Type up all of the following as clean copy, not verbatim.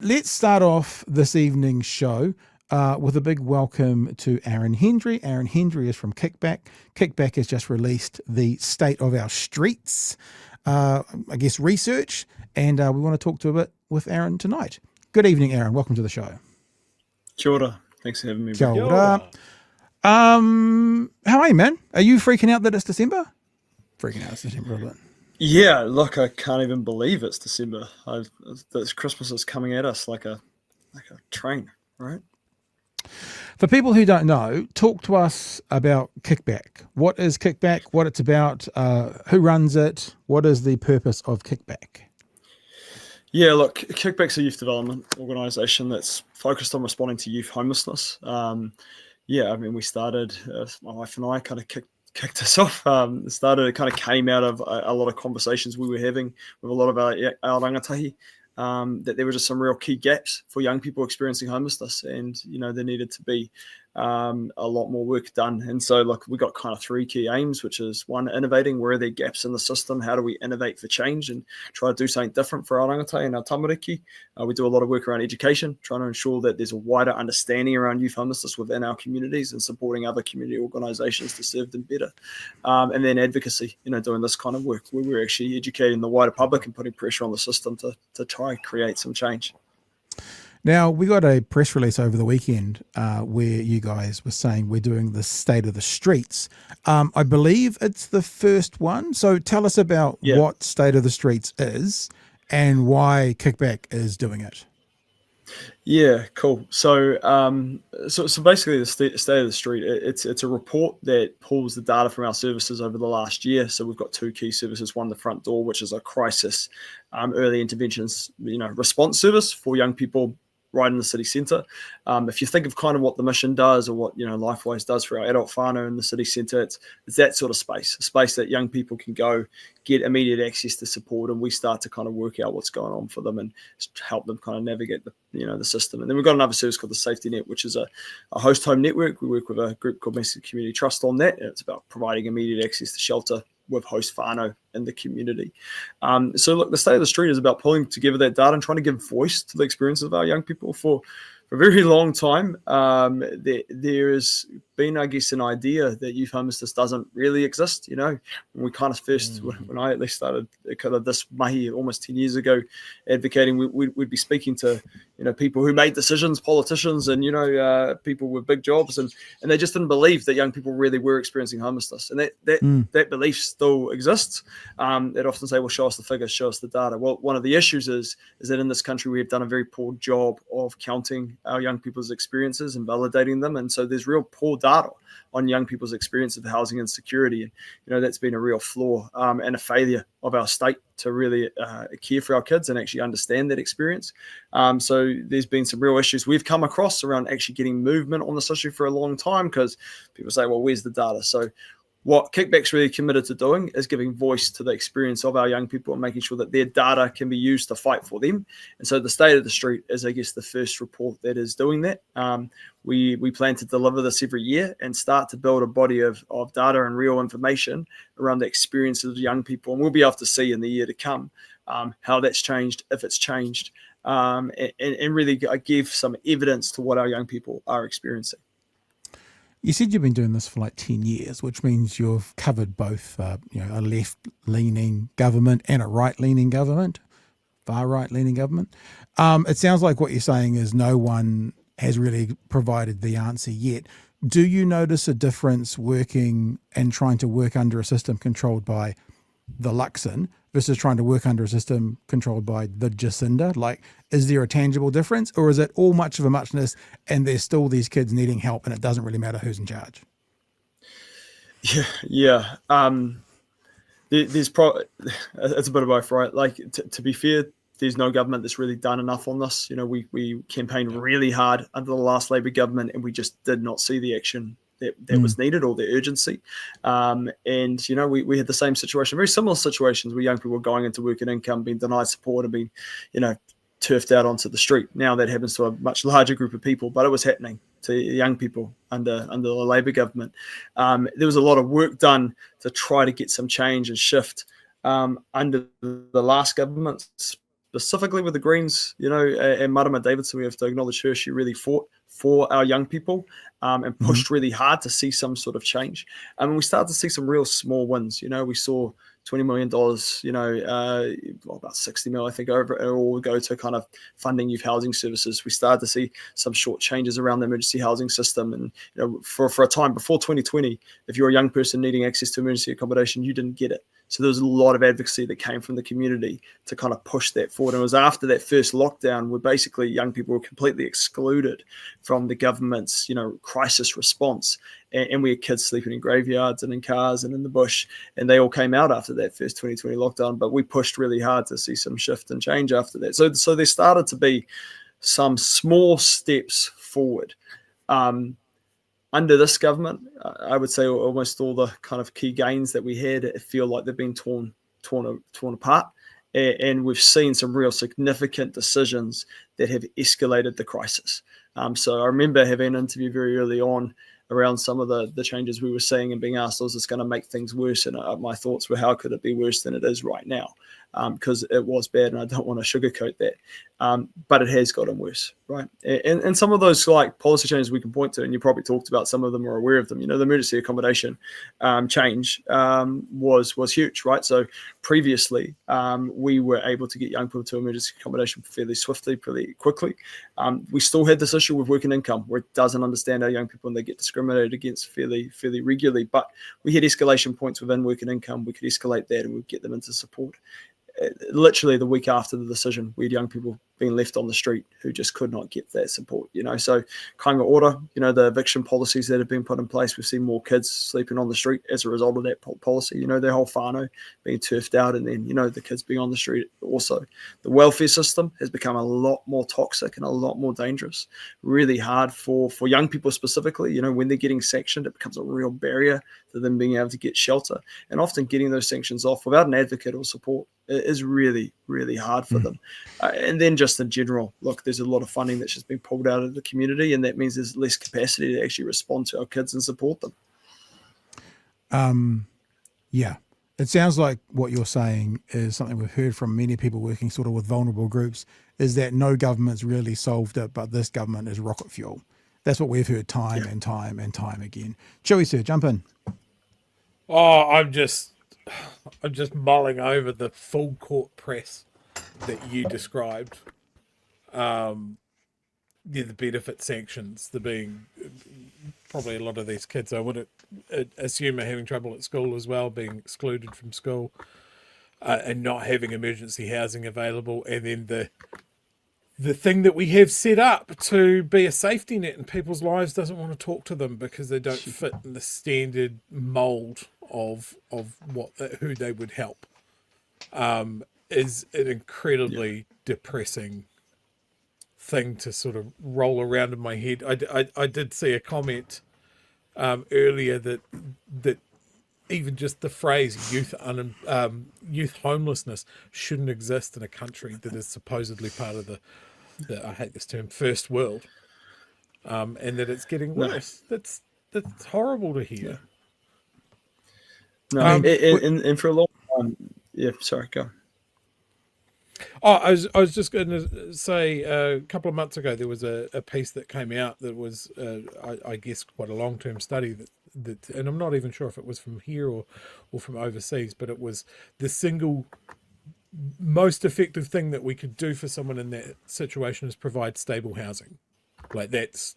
Let's start off this evening's show with a big welcome to Aaron Hendry. Aaron Hendry is from Kickback. Kickback has just released the State of Our Streets, research, and we want to talk to a bit with Aaron tonight. Good evening, Aaron. Welcome to the show. Kia ora. Thanks for having me, Kia bro. ora. How are you, man? Are you freaking out that it's December? Freaking out it's December a bit. Yeah, look, I can't even believe it's December. This Christmas is coming at us like a train, right? For people who don't know, talk to us about Kickback. What is Kickback? What it's about? Who runs it? What is the purpose of Kickback? Yeah, look, Kickback's a youth development organisation that's focused on responding to youth homelessness. We started, my wife and I kind of kicked us off. It kind of came out of a lot of conversations we were having with a lot of our rangatahi, that there were just some real key gaps for young people experiencing homelessness, and there needed to be a lot more work done. And so, look, we got kind of three key aims, which is one, innovating. Where are there gaps in the system? How do we innovate for change and try to do something different for our rangatahi and our tamariki? We do a lot of work around education, trying to ensure that there's a wider understanding around youth homelessness within our communities and supporting other community organisations to serve them better. And then advocacy, doing this kind of work where we're actually educating the wider public and putting pressure on the system to try and create some change. Now, we got a press release over the weekend where you guys were saying we're doing the State of the Streets. I believe it's the first one. So tell us about what State of the Streets is and why Kickback is doing it. Yeah, cool. So basically, the State of the Street, it's a report that pulls the data from our services over the last year. So we've got two key services. One, the Front Door, which is a crisis early interventions response service for young people right in the city centre. If you think of kind of what the mission does, or what Lifewise does for our adult whānau in the city centre, it's that sort of space, a space that young people can go get immediate access to support, and we start to kind of work out what's going on for them and help them kind of navigate the system. And then we've got another service called the Safety Net, which is a host home network. We work with a group called Massive Community Trust on that, and it's about providing immediate access to shelter with host whānau in the community. So look, the State of the Street is about pulling together that data and trying to give voice to the experiences of our young people. For a very long time, there has been, I guess, an idea that youth homelessness doesn't really exist. When we kind of first, when I at least started kind of this mahi almost 10 years ago, advocating, we'd be speaking to, people who made decisions, politicians, and, people with big jobs, and they just didn't believe that young people really were experiencing homelessness. And that belief still exists. They'd often say, well, show us the figures, show us the data. Well, one of the issues is that in this country, we have done a very poor job of counting our young people's experiences and validating them. And so there's real poor data on young people's experience of housing insecurity. And, that's been a real flaw and a failure of our state to really care for our kids and actually understand that experience. So there's been some real issues we've come across around actually getting movement on this issue for a long time, because people say, well, where's the data? So what Kickback's really committed to doing is giving voice to the experience of our young people and making sure that their data can be used to fight for them. And so the State of the Street is, I guess, the first report that is doing that. We plan to deliver this every year and start to build a body of data and real information around the experiences of young people. And we'll be able to see in the year to come how that's changed, if it's changed, and really give some evidence to what our young people are experiencing. You said you've been doing this for like 10 years, which means you've covered both, a left-leaning government and a right-leaning government, far right-leaning government. It sounds like what you're saying is no one has really provided the answer yet. Do you notice a difference working and trying to work under a system controlled by the Luxon versus trying to work under a system controlled by the Jacinda? Like, is there a tangible difference, or is it all much of a muchness and there's still these kids needing help and it doesn't really matter who's in charge? Yeah. It's a bit of both, right? Like, to be fair, there's no government that's really done enough on this. We campaigned really hard under the last Labour government, and we just did not see the action that was needed, or the urgency. And, we had the same situation, very similar situations, where young people were going into work and income, being denied support, and being, turfed out onto the street. Now that happens to a much larger group of people, but it was happening to young people under the Labour government. There was a lot of work done to try to get some change and shift under the last government, specifically with the Greens, and Marama Davidson, we have to acknowledge her. She really fought for our young people and pushed really hard to see some sort of change. And we started to see some real small wins. We saw $20 million, about 60 mil, I think, over it all go to kind of funding youth housing services. We started to see some short changes around the emergency housing system. And, for a time before 2020, if you're a young person needing access to emergency accommodation, you didn't get it. So there was a lot of advocacy that came from the community to kind of push that forward. And it was after that first lockdown where basically young people were completely excluded from the government's, crisis response. And we had kids sleeping in graveyards and in cars and in the bush. And they all came out after that first 2020 lockdown. But we pushed really hard to see some shift and change after that. So there started to be some small steps forward. Under this government, I would say almost all the kind of key gains that we had feel like they've been torn apart. And we've seen some real significant decisions that have escalated the crisis. So I remember having an interview very early on around some of the changes we were seeing and being asked, is this going to make things worse? And my thoughts were, how could it be worse than it is right now? Because it was bad, and I don't want to sugarcoat that. But it has gotten worse, right? And some of those policy changes we can point to, and you probably talked about some of them or aware of them. The emergency accommodation change was huge, right? So previously, we were able to get young people to emergency accommodation fairly swiftly, pretty quickly. We still had this issue with working income, where it doesn't understand our young people and they get discriminated against fairly regularly. But we had escalation points within working income. We could escalate that and we'd get them into support. Literally the week after the decision, we had young people being left on the street who just could not get that support. So Kainga Order, the eviction policies that have been put in place, we've seen more kids sleeping on the street as a result of that policy. Their whole whānau being turfed out, and then the kids being on the street also. The welfare system has become a lot more toxic and a lot more dangerous. Really hard for young people specifically. When they're getting sanctioned, it becomes a real barrier to them being able to get shelter, and often getting those sanctions off without an advocate or support is really, really hard for them. And then just in general, look, there's a lot of funding that's just been pulled out of the community, and that means there's less capacity to actually respond to our kids and support them. Yeah. It sounds like what you're saying is something we've heard from many people working sort of with vulnerable groups, is that no government's really solved it, but this government is rocket fuel. That's what we've heard time and time and time again. Chewie, sir, jump in. Oh, I'm just mulling over the full court press that you described. The benefit sanctions, the being probably a lot of these kids I would assume are having trouble at school as well, being excluded from school, and not having emergency housing available, and then the thing that we have set up to be a safety net in people's lives doesn't want to talk to them because they don't fit in the standard mold of who they would help, is an incredibly depressing thing to sort of roll around in my head. I did see a comment earlier that even just the phrase youth homelessness shouldn't exist in a country that is supposedly part of the I hate this term, first world, and that it's getting worse. That's horrible to hear. No, and for a long time, sorry, go. Oh, I was just going to say, a couple of months ago there was a piece that came out that was, I guess, quite a long-term study that, and I'm not even sure if it was from here or from overseas, but it was the single most effective thing that we could do for someone in that situation is provide stable housing. Like, that's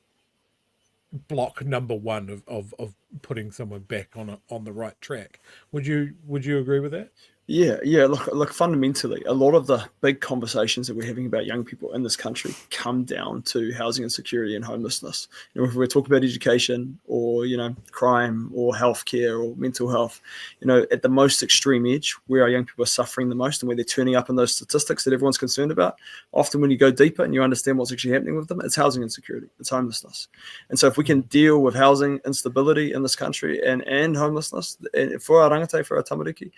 block number one of putting someone back on the right track. Would you agree with that? Yeah. Look, fundamentally, a lot of the big conversations that we're having about young people in this country come down to housing insecurity and homelessness. If we're talking about education or, crime or healthcare or mental health, at the most extreme edge, where our young people are suffering the most and where they're turning up in those statistics that everyone's concerned about, often when you go deeper and you understand what's actually happening with them, it's housing insecurity, it's homelessness. And so if we can deal with housing instability in this country and homelessness, and for our rangatahi, for our tamariki,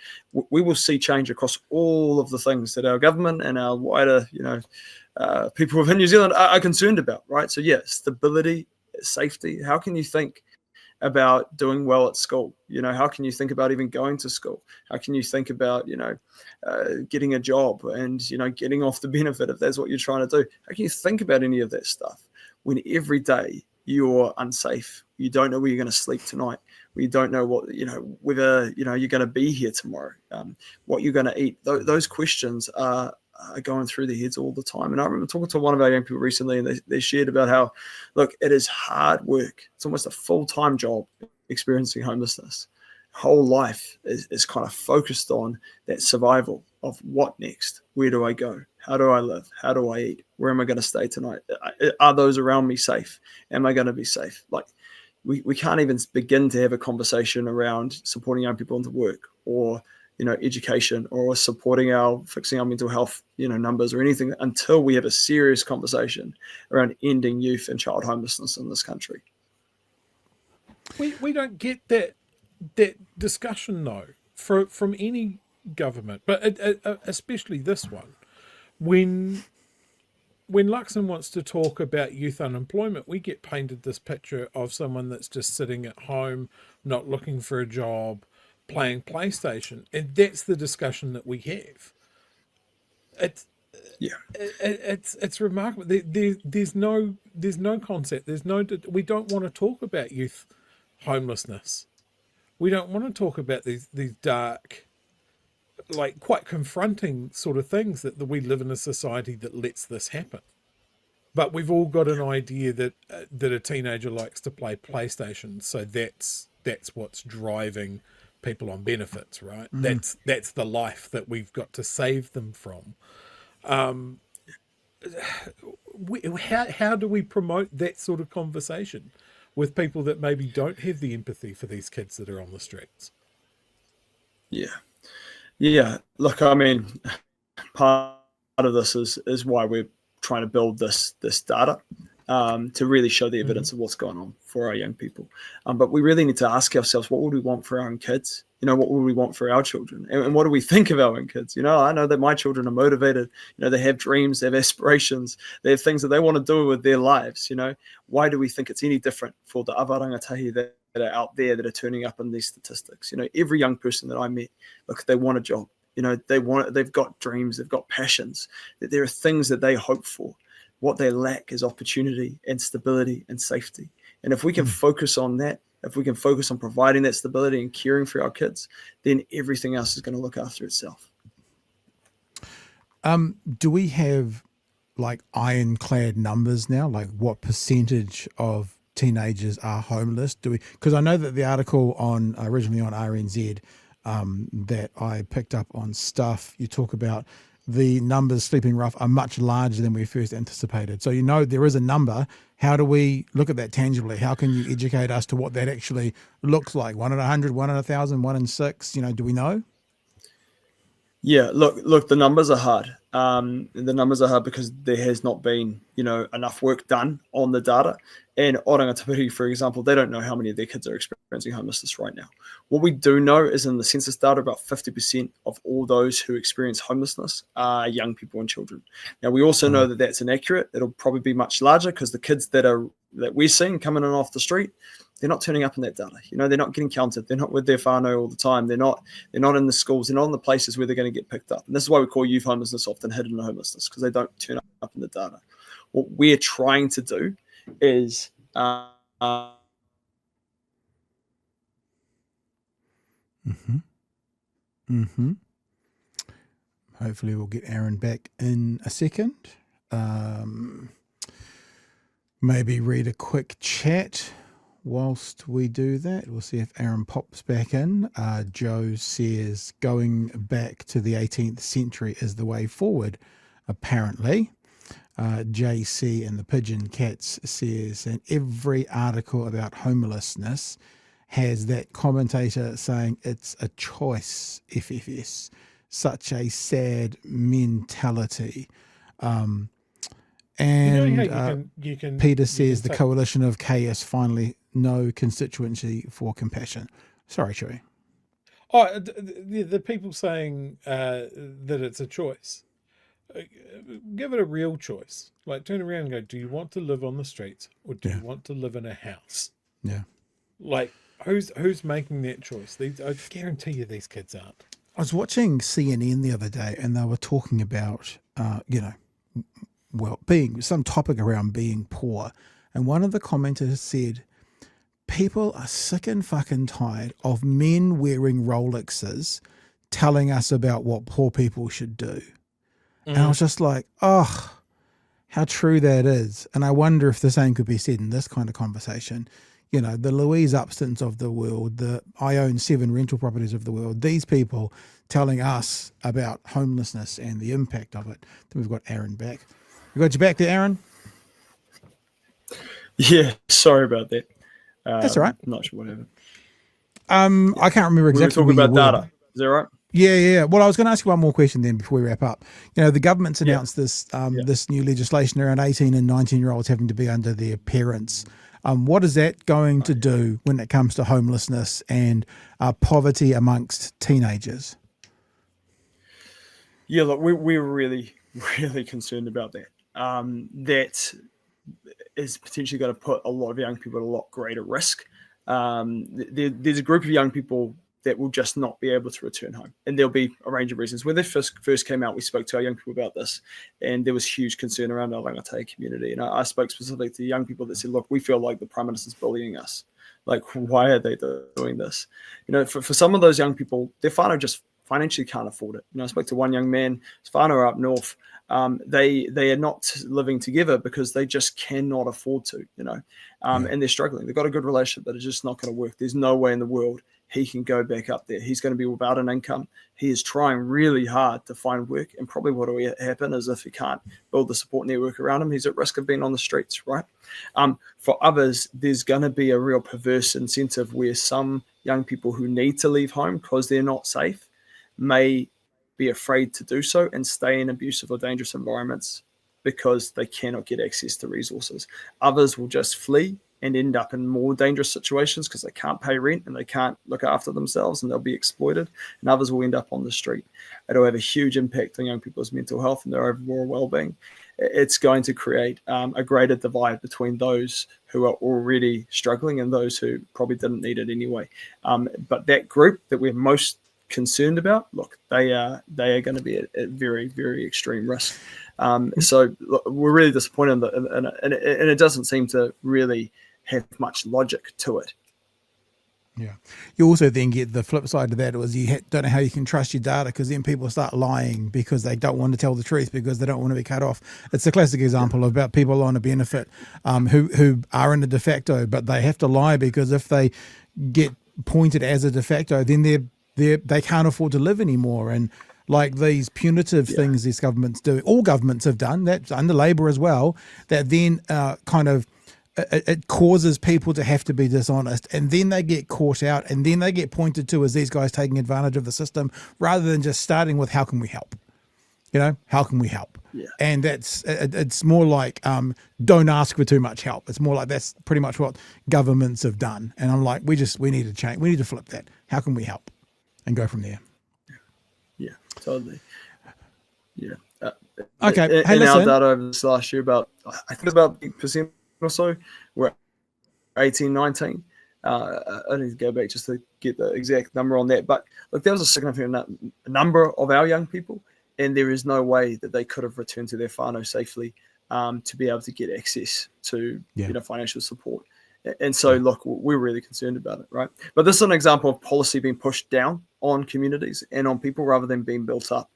we will see change across all of the things that our government and our wider, people within New Zealand are concerned about, right? So, stability, safety. How can you think about doing well at school? How can you think about even going to school? How can you think about, getting a job and, getting off the benefit if that's what you're trying to do? How can you think about any of that stuff when every day you're unsafe? You don't know where you're going to sleep tonight. You don't know what, whether, you're going to be here tomorrow, what you're going to eat. Those questions are going through their heads all the time. And I remember talking to one of our young people recently, and they shared about how, look, it is hard work. It's almost a full-time job experiencing homelessness. Whole life is kind of focused on that survival of what next? Where do I go? How do I live? How do I eat? Where am I going to stay tonight? Are those around me safe? Am I going to be safe? Like, we can't even begin to have a conversation around supporting young people into work, or education, or fixing our mental health numbers, or anything, until we have a serious conversation around ending youth and child homelessness in this country. We don't get that discussion though from any government, but especially this one. When Luxon wants to talk about youth unemployment, we get painted this picture of someone that's just sitting at home, not looking for a job, playing PlayStation, and that's the discussion that we have. It's remarkable. There's no concept. We don't want to talk about youth homelessness. We don't want to talk about these dark, like, quite confronting sort of things that we live in a society that lets this happen. But we've all got an idea that a teenager likes to play PlayStation, so that's what's driving people on benefits, right? That's the life that we've got to save them from. How do we promote that sort of conversation with people that maybe don't have the empathy for these kids that are on the streets? Yeah. Look, I mean, part of this is why we're trying to build this data, to really show the evidence of what's going on for our young people. But we really need to ask ourselves, what would we want for our own kids? What would we want for our children? And what do we think of our own kids? I know that my children are motivated. They have dreams, they have aspirations, they have things that they want to do with their lives. Why do we think it's any different for the awa rangatahi that are out there that are turning up in these statistics? Every young person that I met, look, they want a job. They've got dreams, they've got passions, that there are things that they hope for. What they lack is opportunity and stability and safety. And if we can focus on that, if we can focus on providing that stability and caring for our kids, then everything else is going to look after itself. Do we have like ironclad numbers now? Like what percentage of teenagers are homeless? Because I know that the article originally on RNZ that I picked up on Stuff, you talk about the numbers sleeping rough are much larger than we first anticipated. So there is a number. How do we look at that tangibly? How can you educate us to what that actually looks like? 1 in 100, 1 in 1,000, 1 in 6? Do we know? Yeah, look, the numbers are hard. The numbers are hard because there has not been, enough work done on the data. And Orangatapiri, for example, they don't know how many of their kids are experiencing homelessness right now. What we do know is in the census data, about 50% of all those who experience homelessness are young people and children. Now, we also know that that's inaccurate. It'll probably be much larger because the kids that we're seeing coming in off the street, they're not turning up in that data. They're not getting counted. They're not with their whānau all the time. They're not in the schools. They're not in the places where they're going to get picked up. And this is why we call youth homelessness often hidden homelessness, because they don't turn up in the data. What we're trying to do is Hopefully we'll get Aaron back in a second. Maybe read a quick chat whilst we do that. We'll see if Aaron pops back in. Joe says going back to the 18th century is the way forward, apparently. JC and the Pigeon Cats says, and every article about homelessness has that commentator saying it's a choice, FFS. Such a sad mentality. And you can Peter says the coalition of chaos finally no constituency for compassion. Sorry, Chewie. Oh, the people saying that it's a choice. Give it a real choice. Like, turn around and go, do you want to live on the streets or do you want to live in a house? Yeah. Like, who's making that choice? I guarantee you these kids aren't. I was watching CNN the other day, and they were talking about, being some topic around being poor, and one of the commenters said, "People are sick and fucking tired of men wearing Rolexes telling us about what poor people should do." And I was just like, oh, how true that is. And I wonder if the same could be said in this kind of conversation. You know, the Louise Upstons of the world, the I own 7 rental properties of the world, these people telling us about homelessness and the impact of it. Then we've got Aaron back. We got you back there, Aaron? Yeah, sorry about that. That's all right. I'm not sure what happened. I can't remember exactly. We were talking where about data. Is that right? Yeah. Well, I was going to ask you one more question then before we wrap up. You know, the government's announced this this new legislation around 18 and 19-year-olds having to be under their parents. What is that going to do when it comes to homelessness and poverty amongst teenagers? Yeah, look, we're really, really concerned about that. That is potentially going to put a lot of young people at a lot greater risk. There's a group of young people that will just not be able to return home. And there'll be a range of reasons. When they first came out, we spoke to our young people about this, and there was huge concern around our Rangatau community. And I spoke specifically to young people that said, look, we feel like the Prime Minister's bullying us. Like, why are they doing this? You know, for some of those young people, their whānau just financially can't afford it. You know, I spoke to one young man, his whānau are up north. They are not living together because they just cannot afford to, you know, and they're struggling. They've got a good relationship, but it's just not going to work. There's no way in the world he can go back up there. He's going to be without an income. He is trying really hard to find work, and probably what will happen is if he can't build the support network around him, he's at risk of being on the streets, right? For others, there's going to be a real perverse incentive where some young people who need to leave home because they're not safe may be afraid to do so and stay in abusive or dangerous environments because they cannot get access to resources. Others will just flee and end up in more dangerous situations because they can't pay rent and they can't look after themselves and they'll be exploited. And others will end up on the street. It'll have a huge impact on young people's mental health and their overall well-being. It's going to create a greater divide between those who are already struggling and those who probably didn't need it anyway. But that group that we're most concerned about, look, they are going to be at very, very extreme risk. So look, we're really disappointed in and it doesn't seem to really have much logic to it. Yeah. You also then get the flip side of that was you don't know how you can trust your data because then people start lying because they don't want to tell the truth because they don't want to be cut off. It's a classic example about people on a benefit who are in a de facto, but they have to lie because if they get pointed as a de facto, then they can't afford to live anymore. And like these punitive things these governments do, all governments have done, that's under Labour as well, that then it causes people to have to be dishonest, and then they get caught out, and then they get pointed to as these guys taking advantage of the system rather than just starting with how can we help? You know, how can we help? Yeah. And it's more like don't ask for too much help. It's more like that's pretty much what governments have done. And I'm like, we need to change. We need to flip that. How can we help? And go from there. Yeah, totally. Yeah. Okay. In our data over this last year, I think about 8% or so were 18, 19. I need to go back just to get the exact number on that. But look, there was a significant number of our young people, and there is no way that they could have returned to their whānau safely to be able to get access to financial support. And so, look, we're really concerned about it, right? But this is an example of policy being pushed down on communities and on people rather than being built up.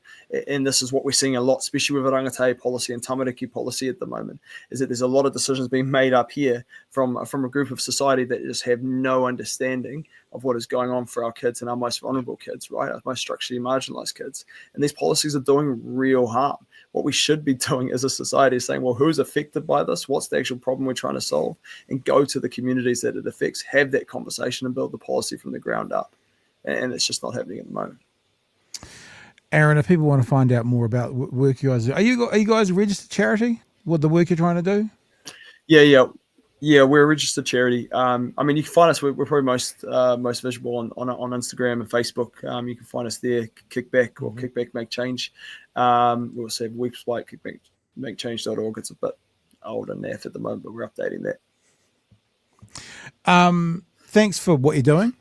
And this is what we're seeing a lot, especially with Rangatau policy and Tamariki policy at the moment, is that there's a lot of decisions being made up here from a group of society that just have no understanding of what is going on for our kids and our most vulnerable kids, right? Our most structurally marginalized kids. And these policies are doing real harm. What we should be doing as a society is saying, well, who's affected by this? What's the actual problem we're trying to solve? And go to the communities that it affects, have that conversation and build the policy from the ground up. And it's just not happening at the moment. Aaron, if people want to find out more about work you guys do, are you guys a registered charity? What the work you're trying to do? Yeah, we're a registered charity. I mean, you can find us. We're probably most visible on Instagram and Facebook. You can find us there, Kickback or Kickback Make Change. We also have a website, kickbackmakechange.org. It's a bit old and naff at the moment, but we're updating that. thanks for what you're doing.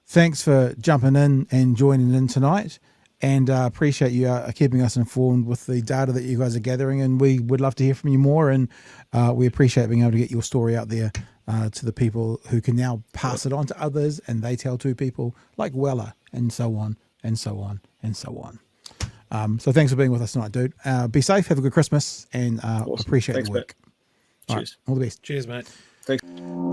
Thanks for jumping in and joining in tonight. And appreciate you keeping us informed with the data that you guys are gathering. And we would love to hear from you more. And we appreciate being able to get your story out there to the people who can now pass it on to others. And they tell two people like Weller, and so on, and so on, and so on. So thanks for being with us tonight, dude. Be safe. Have a good Christmas. And Awesome. appreciate Thanks, the work. Matt. All Cheers. right, all the best. Cheers, mate. Thanks.